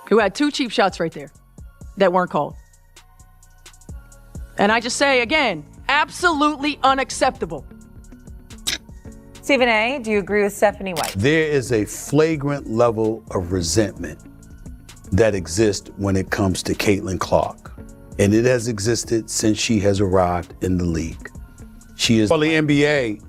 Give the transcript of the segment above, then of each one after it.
who had 2 cheap shots right there that weren't called. And I just say, again, absolutely unacceptable. Stephen A., do you agree with Stephanie White? There is a flagrant level of resentment that exists when it comes to Caitlin Clark. And it has existed since she has arrived in the league. She is for the NBA.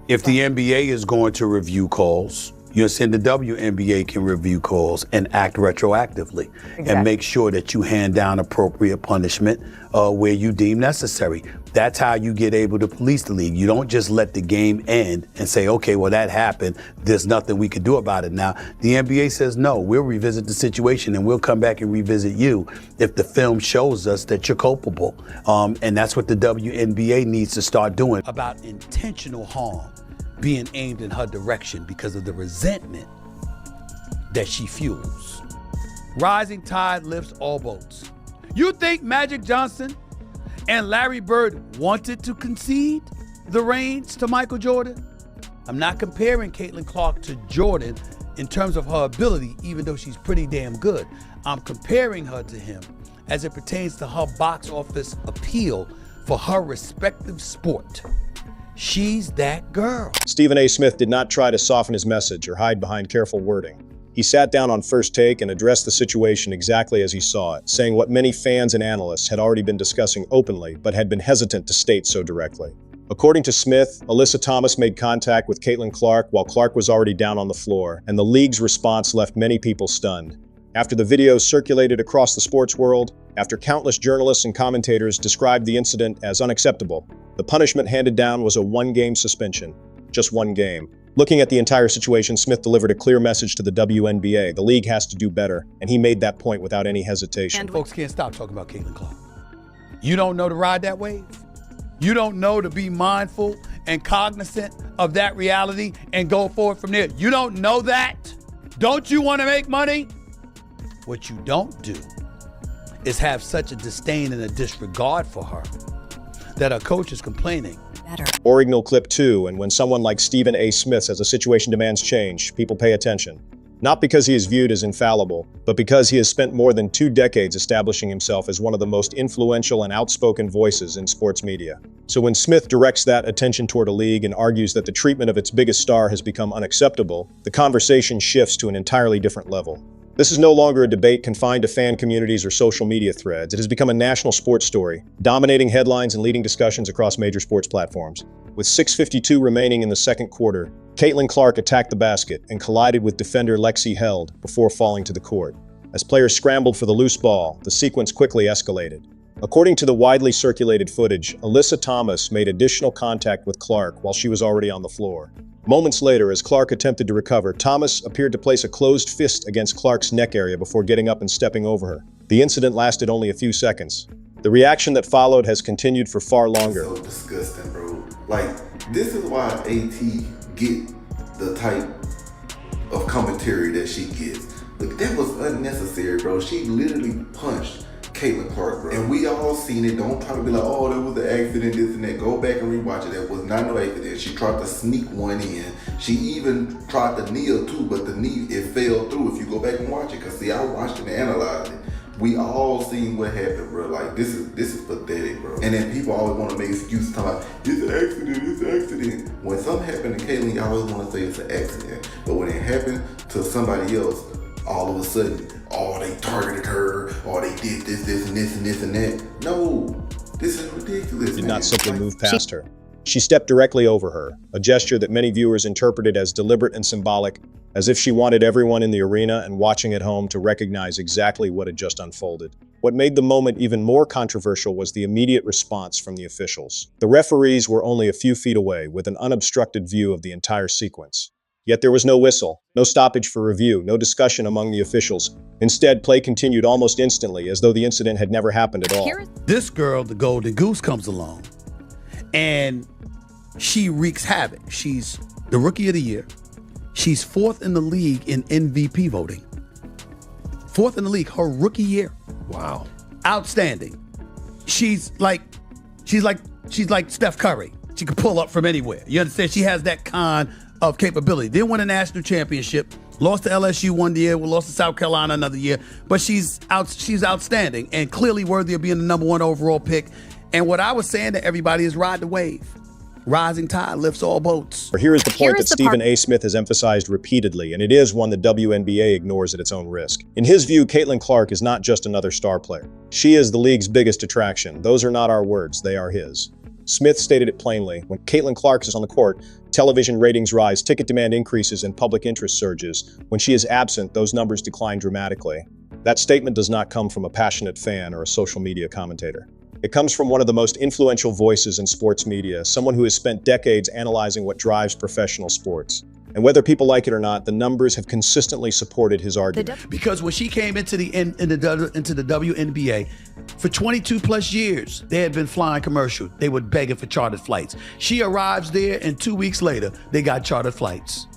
If the NBA is going to review calls, you're saying the WNBA can review calls and act retroactively and make sure that you hand down appropriate punishment where you deem necessary. That's how you get able to police the league. You don't just let the game end and say, okay, well, that happened. There's nothing we can do about it now. The NBA says, no, we'll revisit the situation and we'll come back and revisit you if the film shows us that you're culpable. And that's what the WNBA needs to start doing. About intentional harm being aimed in her direction because of the resentment that she fuels. Rising tide lifts all boats. You think Magic Johnson and Larry Bird wanted to concede the reins to Michael Jordan? I'm not comparing Caitlin Clark to Jordan in terms of her ability, even though she's pretty damn good. I'm comparing her to him as it pertains to her box office appeal for her respective sport. She's that girl. Stephen A. Smith did not try to soften his message or hide behind careful wording. He sat down on First Take and addressed the situation exactly as he saw it, saying what many fans and analysts had already been discussing openly, but had been hesitant to state so directly. According to Smith, Alyssa Thomas made contact with Caitlin Clark while Clark was already down on the floor, and the league's response left many people stunned. After the videos circulated across the sports world, after countless journalists and commentators described the incident as unacceptable, the punishment handed down was a 1-game suspension. Just 1 game. Looking at the entire situation, Smith delivered a clear message to the WNBA. The league has to do better, and he made that point without any hesitation. And folks can't stop talking about Caitlin Clark. You don't know to ride that wave? You don't know to be mindful and cognizant of that reality and go forward from there? You don't know that? Don't you want to make money? What you don't do is have such a disdain and a disregard for her that her coach is complaining. Original clip 2, and when someone like Stephen A. Smith says a situation demands change, people pay attention. Not because he is viewed as infallible, but because he has spent more than 2 decades establishing himself as one of the most influential and outspoken voices in sports media. So when Smith directs that attention toward a league and argues that the treatment of its biggest star has become unacceptable, the conversation shifts to an entirely different level. This is no longer a debate confined to fan communities or social media threads. It has become a national sports story, dominating headlines and leading discussions across major sports platforms. With 6:52 remaining in the second quarter, Caitlin Clark attacked the basket and collided with defender Lexi Held before falling to the court. As players scrambled for the loose ball, the sequence quickly escalated. According to the widely circulated footage, Alyssa Thomas made additional contact with Clark while she was already on the floor. Moments later, as Clark attempted to recover, Thomas appeared to place a closed fist against Clark's neck area before getting up and stepping over her. The incident lasted only a few seconds. The reaction that followed has continued for far longer. So disgusting, bro. Like, this is why AT get the type of commentary that she gets. Look, that was unnecessary, bro. She literally punched Caitlin Clark, bro. And we all seen it. Don't try to be like, oh, that was an accident, this and that. Go back and rewatch it. That was not no accident. She tried to sneak one in. She even tried to kneel too, but the knee, it fell through if you go back and watch it. Cause see, I watched it and analyzed it. We all seen what happened, bro. Like, this is pathetic, bro. And then people always want to make excuses talking about, it's an accident, it's an accident. When something happened to Caitlin, y'all always want to say it's an accident. But when it happened to somebody else, all of a sudden, oh, they targeted her, or they did this, and this, and this, and that. No, this is ridiculous, Did not simply move past her. She stepped directly over her, a gesture that many viewers interpreted as deliberate and symbolic, as if she wanted everyone in the arena and watching at home to recognize exactly what had just unfolded. What made the moment even more controversial was the immediate response from the officials. The referees were only a few feet away, with an unobstructed view of the entire sequence. Yet there was no whistle, no stoppage for review, no discussion among the officials. Instead, play continued almost instantly, as though the incident had never happened at all. This girl, the Golden Goose, comes along, and she wreaks havoc. She's the Rookie of the Year. She's 4th in the league in MVP voting. 4th in the league, her rookie year. Wow. Outstanding. She's like Steph Curry. She can pull up from anywhere. You understand? She has that kind of capability. Then win a national championship Lost to LSU one year, we lost to South Carolina another year, but she's outstanding and clearly worthy of being the number 1 overall pick. And what I was saying to everybody is ride the wave. Rising tide lifts all boats. Here is the point that Stephen A. Smith has emphasized repeatedly, and it is one the WNBA ignores at its own risk. In his view, Caitlin Clark is not just another star player. She is the league's biggest attraction. Those are not our words, they are his. Smith stated it plainly: when Caitlin Clark is on the court, television ratings rise, ticket demand increases, and public interest surges. When she is absent, those numbers decline dramatically. That statement does not come from a passionate fan or a social media commentator. It comes from one of the most influential voices in sports media, someone who has spent decades analyzing what drives professional sports. And whether people like it or not, the numbers have consistently supported his argument. Because when she came into the WNBA, for 22 plus years, they had been flying commercial. They were begging for chartered flights. She arrives there, and 2 weeks later, they got chartered flights.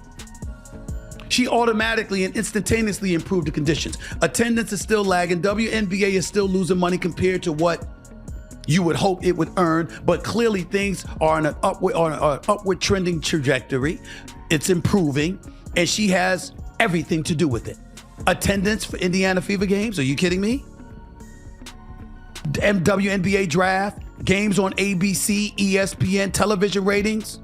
She automatically and instantaneously improved the conditions. Attendance is still lagging. WNBA is still losing money compared to what you would hope it would earn, but clearly things are on an upward trending trajectory. It's improving, and she has everything to do with it. Attendance for Indiana Fever games, are you kidding me? WNBA draft, games on ABC, ESPN, television ratings.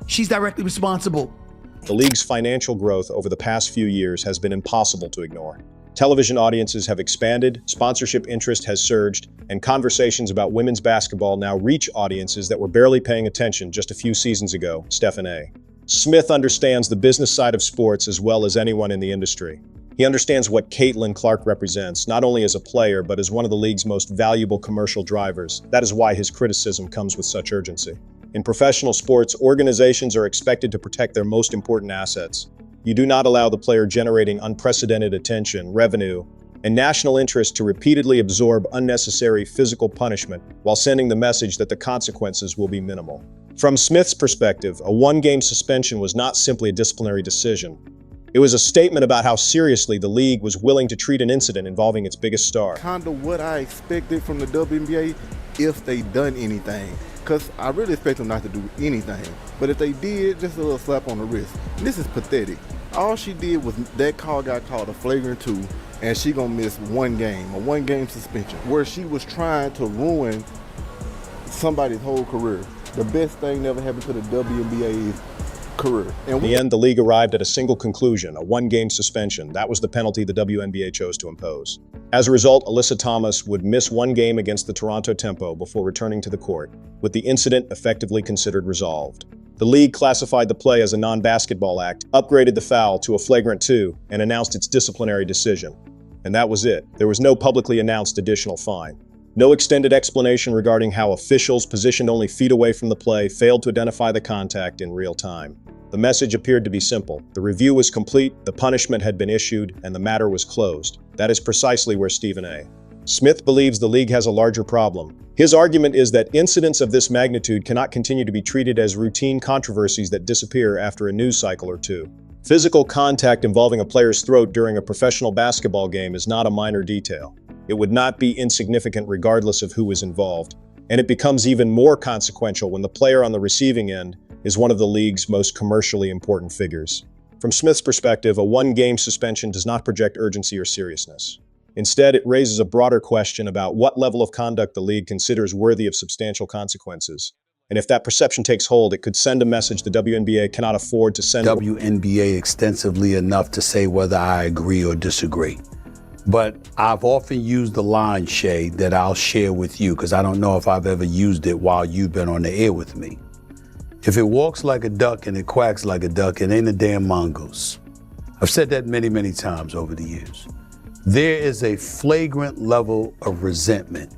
She's directly responsible. The league's financial growth over the past few years has been impossible to ignore. Television audiences have expanded, sponsorship interest has surged, and conversations about women's basketball now reach audiences that were barely paying attention just a few seasons ago. Stephen A. Smith understands the business side of sports as well as anyone in the industry. He understands what Caitlin Clark represents, not only as a player, but as one of the league's most valuable commercial drivers. That is why his criticism comes with such urgency. In professional sports, organizations are expected to protect their most important assets. You do not allow the player generating unprecedented attention, revenue, and national interest to repeatedly absorb unnecessary physical punishment while sending the message that the consequences will be minimal. From Smith's perspective, a one-game suspension was not simply a disciplinary decision. It was a statement about how seriously the league was willing to treat an incident involving its biggest star. Kind of what I expected from the WNBA if they done anything. Because I really expect them not to do anything. But if they did, just a little slap on the wrist. And this is pathetic. All she did was that call got called a flagrant 2, and she gonna miss one game, a one-game suspension, where she was trying to ruin somebody's whole career. The best thing never happened to the WNBA's career. In the end, the league arrived at a single conclusion, a one-game suspension. That was the penalty the WNBA chose to impose. As a result, Alyssa Thomas would miss one game against the Toronto Tempo before returning to the court, with the incident effectively considered resolved. The league classified the play as a non-basketball act, upgraded the foul to a flagrant 2, and announced its disciplinary decision. And that was it. There was no publicly announced additional fine. No extended explanation regarding how officials positioned only feet away from the play failed to identify the contact in real time. The message appeared to be simple. The review was complete, the punishment had been issued, and the matter was closed. That is precisely where Stephen A. Smith believes the league has a larger problem. His argument is that incidents of this magnitude cannot continue to be treated as routine controversies that disappear after a news cycle or two. Physical contact involving a player's throat during a professional basketball game is not a minor detail. It would not be insignificant regardless of who is involved, and it becomes even more consequential when the player on the receiving end is one of the league's most commercially important figures. From Smith's perspective, a one-game suspension does not project urgency or seriousness. Instead, it raises a broader question about what level of conduct the league considers worthy of substantial consequences. And if that perception takes hold, it could send a message the WNBA cannot afford to send. WNBA extensively enough to say whether I agree or disagree. But I've often used the line, Shay, that I'll share with you, because I don't know if I've ever used it while you've been on the air with me. If it walks like a duck and it quacks like a duck, it ain't a damn mongoose. I've said that many, many times over the years. There is a flagrant level of resentment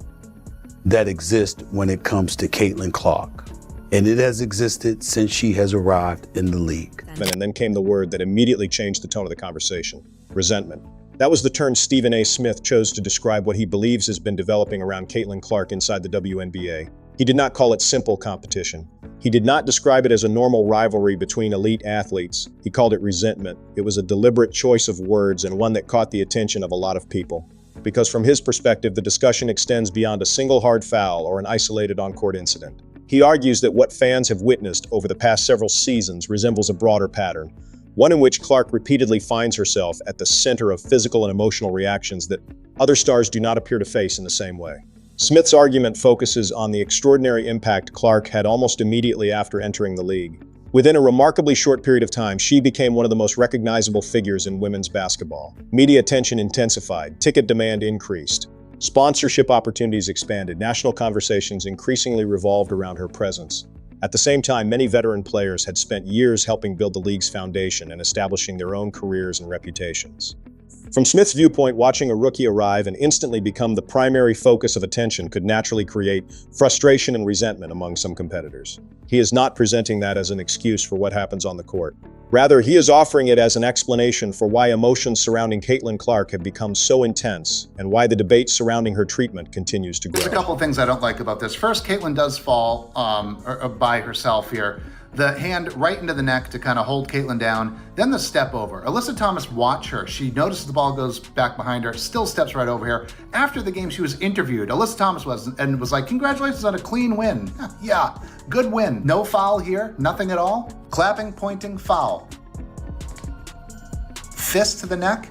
that exists when it comes to Caitlin Clark. And it has existed since she has arrived in the league. And then came the word that immediately changed the tone of the conversation: resentment. That was the term Stephen A. Smith chose to describe what he believes has been developing around Caitlin Clark inside the WNBA. He did not call it simple competition. He did not describe it as a normal rivalry between elite athletes. He called it resentment. It was a deliberate choice of words and one that caught the attention of a lot of people. Because from his perspective, the discussion extends beyond a single hard foul or an isolated on-court incident. He argues that what fans have witnessed over the past several seasons resembles a broader pattern. one in which Clark repeatedly finds herself at the center of physical and emotional reactions that other stars do not appear to face in the same way. Smith's argument focuses on the extraordinary impact Clark had almost immediately after entering the league. Within a remarkably short period of time, she became one of the most recognizable figures in women's basketball. Media attention intensified, ticket demand increased, sponsorship opportunities expanded, national conversations increasingly revolved around her presence. At the same time, many veteran players had spent years helping build the league's foundation and establishing their own careers and reputations. From Smith's viewpoint, watching a rookie arrive and instantly become the primary focus of attention could naturally create frustration and resentment among some competitors. He is not presenting that as an excuse for what happens on the court. Rather, he is offering it as an explanation for why emotions surrounding Caitlin Clark have become so intense and why the debate surrounding her treatment continues to grow. There's a couple of things I don't like about this. First, Caitlin does fall by herself here. The hand right into the neck to kind of hold Caitlin down, then the step over. Alyssa Thomas, watch her. She notices the ball goes back behind her, still steps right over here. After the game, she was interviewed. Alyssa Thomas was like, congratulations on a clean win. Yeah, good win. No foul here, nothing at all. Clapping, pointing, foul. Fist to the neck.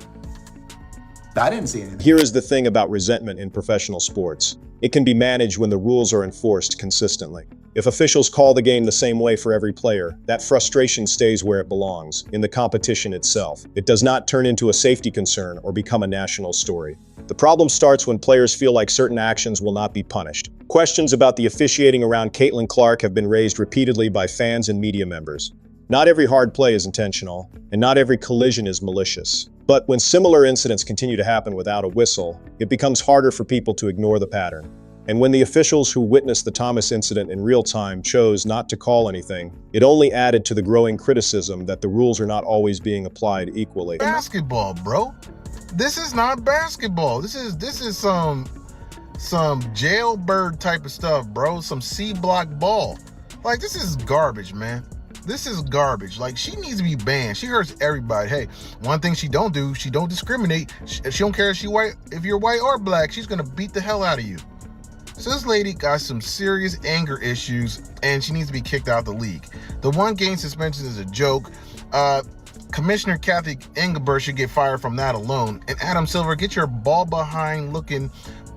I didn't see anything. Here is the thing about resentment in professional sports. It can be managed when the rules are enforced consistently. If officials call the game the same way for every player, that frustration stays where it belongs, in the competition itself. It does not turn into a safety concern or become a national story. The problem starts when players feel like certain actions will not be punished. Questions about the officiating around Caitlin Clark have been raised repeatedly by fans and media members. Not every hard play is intentional, and not every collision is malicious. But when similar incidents continue to happen without a whistle, it becomes harder for people to ignore the pattern. And when the officials who witnessed the Thomas incident in real time chose not to call anything, it only added to the growing criticism that the rules are not always being applied equally. Basketball, bro. This is not basketball. This is some jailbird type of stuff, bro. Some C-block ball. Like, this is garbage, man. This is garbage. Like, she needs to be banned. She hurts everybody. Hey, one thing she don't do, she don't discriminate. She don't care if you're white or black. She's gonna beat the hell out of you. So this lady got some serious anger issues, and she needs to be kicked out of the league. The 1-game suspension is a joke. Commissioner Kathy Engelbert should get fired from that alone. And Adam Silver, get your ball behind looking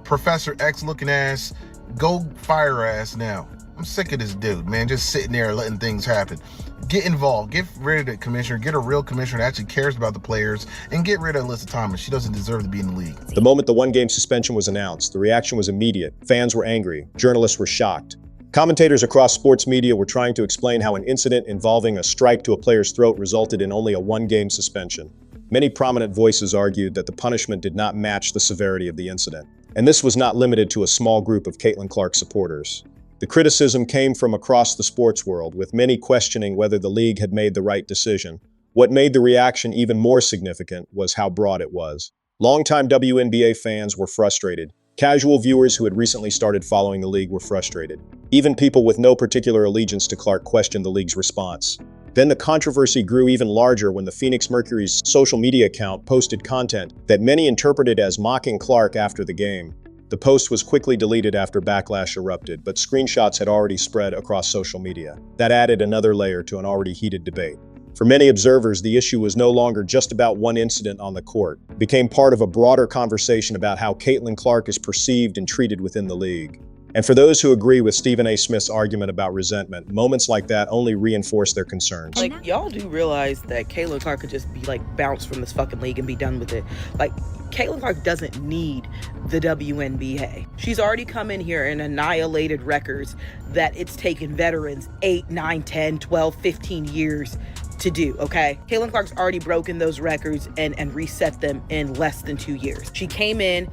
Professor X looking ass, go fire her ass now. I'm sick of this dude, man, just sitting there letting things happen. Get involved. Get rid of the commissioner. Get a real commissioner that actually cares about the players, and get rid of Alyssa Thomas. She doesn't deserve to be in the league. The moment the 1-game suspension was announced, the reaction was immediate. Fans were angry. Journalists were shocked. Commentators across sports media were trying to explain how an incident involving a strike to a player's throat resulted in only a 1-game suspension. Many prominent voices argued that the punishment did not match the severity of the incident. And this was not limited to a small group of Caitlin Clark supporters. The criticism came from across the sports world, with many questioning whether the league had made the right decision. What made the reaction even more significant was how broad it was. Longtime WNBA fans were frustrated. Casual viewers who had recently started following the league were frustrated. Even people with no particular allegiance to Clark questioned the league's response. Then the controversy grew even larger when the Phoenix Mercury's social media account posted content that many interpreted as mocking Clark after the game. The post was quickly deleted after backlash erupted, but screenshots had already spread across social media. That added another layer to an already heated debate. For many observers, the issue was no longer just about one incident on the court. It became part of a broader conversation about how Caitlin Clark is perceived and treated within the league. And for those who agree with Stephen A. Smith's argument about resentment, moments like that only reinforce their concerns. Like, y'all do realize that Caitlin Clark could just be, like, bounced from this fucking league and be done with it. Like, Caitlin Clark doesn't need the WNBA. She's already come in here and annihilated records that it's taken veterans 8, 9, 10, 12, 15 years to do, okay? Caitlin Clark's already broken those records and reset them in less than 2 years. She came in,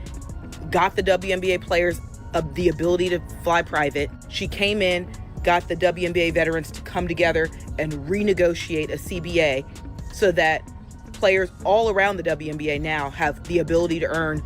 got the WNBA players the ability to fly private. She came in, got the WNBA veterans to come together and renegotiate a CBA so that players all around the WNBA now have the ability to earn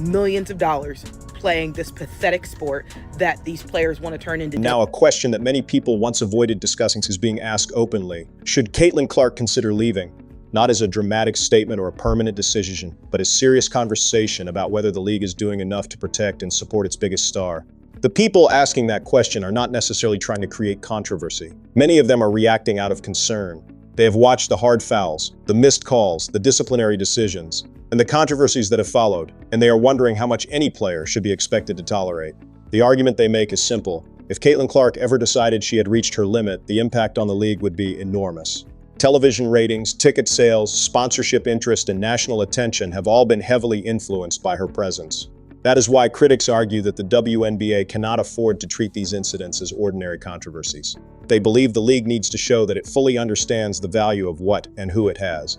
millions of dollars playing this pathetic sport that these players want to turn into. Now, a question that many people once avoided discussing is being asked openly. Should Caitlin Clark consider leaving? Not as a dramatic statement or a permanent decision, but a serious conversation about whether the league is doing enough to protect and support its biggest star. The people asking that question are not necessarily trying to create controversy. Many of them are reacting out of concern. They have watched the hard fouls, the missed calls, the disciplinary decisions, and the controversies that have followed, and they are wondering how much any player should be expected to tolerate. The argument they make is simple. If Caitlin Clark ever decided she had reached her limit, the impact on the league would be enormous. Television ratings, ticket sales, sponsorship interest, and national attention have all been heavily influenced by her presence. That is why critics argue that the WNBA cannot afford to treat these incidents as ordinary controversies. They believe the league needs to show that it fully understands the value of what and who it has.